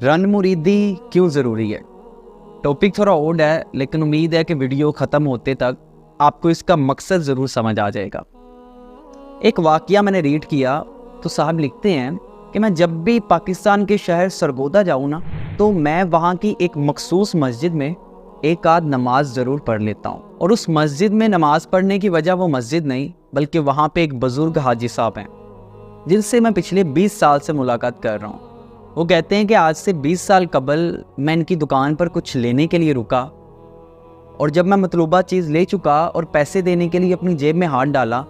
Run मुरीदी क्यों ज़रूरी है। टॉपिक थोड़ा ओल्ड है, लेकिन उम्मीद है कि वीडियो ख़त्म होते तक आपको इसका मकसद ज़रूर समझ आ जाएगा। एक वाक़या मैंने रीड किया तो साहब लिखते हैं कि मैं जब भी पाकिस्तान के शहर सरगोदा जाऊँ ना, तो मैं वहाँ की एक मखसूस मस्जिद में एक आध नमाज ज़रूर पढ़ लेता हूँ। और उस मस्जिद में नमाज़ पढ़ने की वजह वो मस्जिद नहीं, बल्कि वहाँ पे एक बुज़ुर्ग हाजी साहब हैं जिनसे मैं पिछले 20 साल से मुलाकात कर रहा हूँ। वो कहते हैं कि आज से 20 साल कबल मैं इनकी दुकान पर कुछ लेने के लिए रुका, और जब मैं मतलूबा चीज़ ले चुका और पैसे देने के लिए अपनी जेब में हाथ डाला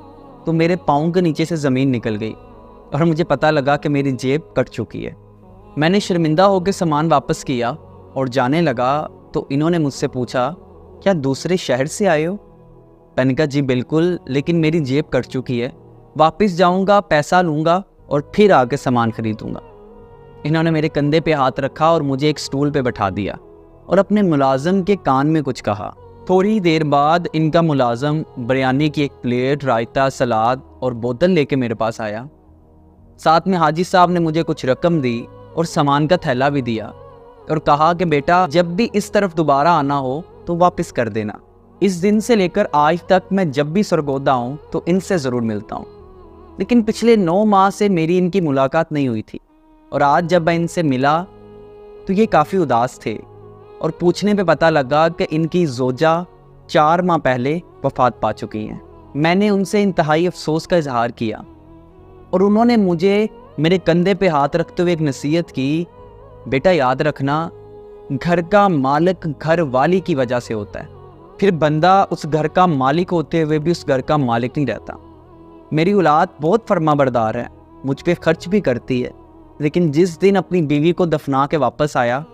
तो मेरे पाँव के नीचे से ज़मीन निकल गई और मुझे पता लगा कि मेरी जेब कट चुकी है। मैंने शर्मिंदा होकर सामान वापस किया और जाने लगा तो इन्होंने मुझसे पूछा, क्या दूसरे शहर से आए हो? मैंने कहा जी बिल्कुल, लेकिन मेरी जेब कट चुकी है, वापस जाऊंगा, पैसा लूँगा और फिर आके सामान खरीदूंगा। इन्होंने मेरे कंधे पे हाथ रखा और मुझे एक स्टूल पे बैठा दिया और अपने मुलाजिम के कान में कुछ कहा। थोड़ी देर बाद इनका मुलाजिम बिरयानी की एक प्लेट, रायता, सलाद और बोतल लेके मेरे पास आया। साथ में हाजी साहब ने मुझे कुछ रकम दी और सामान का थैला भी दिया और कहा कि बेटा जब भी इस तरफ दोबारा आना हो तो वापस कर देना। इस दिन से लेकर आज तक मैं जब भी सरगोदा हूँ तो इनसे ज़रूर मिलता हूँ, लेकिन पिछले 9 माह से मेरी इनकी मुलाकात नहीं हुई थी। और आज जब मैं इनसे मिला तो ये काफ़ी उदास थे और पूछने पे पता लगा कि इनकी ज़ोजा 4 माह पहले वफ़ात पा चुकी हैं। मैंने उनसे इंतहाई अफसोस का इजहार किया और उन्होंने मुझे मेरे कंधे पे हाथ रखते हुए एक नसीहत की, बेटा याद रखना, घर का मालिक घर वाली की वजह से होता है, फिर बंदा उस घर का मालिक होते हुए भी उस घर का मालिक नहीं रहता। मेरी औलाद बहुत फरमाबरदार है, मुझ पे खर्च भी करती है, लेकिन जिस दिन अपनी बीवी को दफना के वापस आया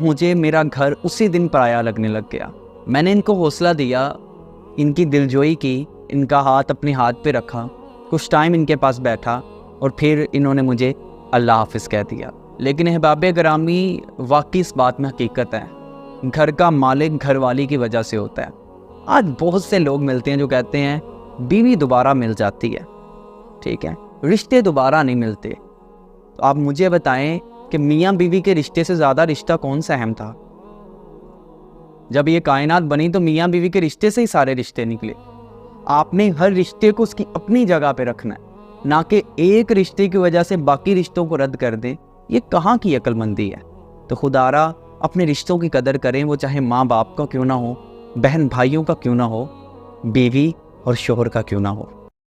मुझे मेरा घर उसी दिन पराया लगने लग गया। मैंने इनको हौसला दिया, इनकी दिलजोई की, इनका हाथ अपने हाथ पे रखा, कुछ टाइम इनके पास बैठा और फिर इन्होंने मुझे अल्लाह हाफिज़ कह दिया। लेकिन अहबाब गिरामी, वाकई इस बात में हकीकत है, घर का मालिक घर वाली की वजह से होता है। आज बहुत से लोग मिलते हैं जो कहते हैं बीवी दोबारा मिल जाती है, ठीक है, रिश्ते दोबारा नहीं मिलते। तो आप मुझे बताएं कि मियाँ बीवी के रिश्ते से ज़्यादा रिश्ता कौन सा अहम था? जब ये कायनात बनी तो मियाँ बीवी के रिश्ते से ही सारे रिश्ते निकले। आपने हर रिश्ते को उसकी अपनी जगह पे रखना है, ना कि एक रिश्ते की वजह से बाकी रिश्तों को रद्द कर दें। ये कहाँ की अक्लमंदी है? तो खुदारा अपने रिश्तों की कदर करें, वो चाहे माँ बाप का क्यों ना हो, बहन भाइयों का क्यों ना हो, बीवी और शोहर का क्यों ना हो।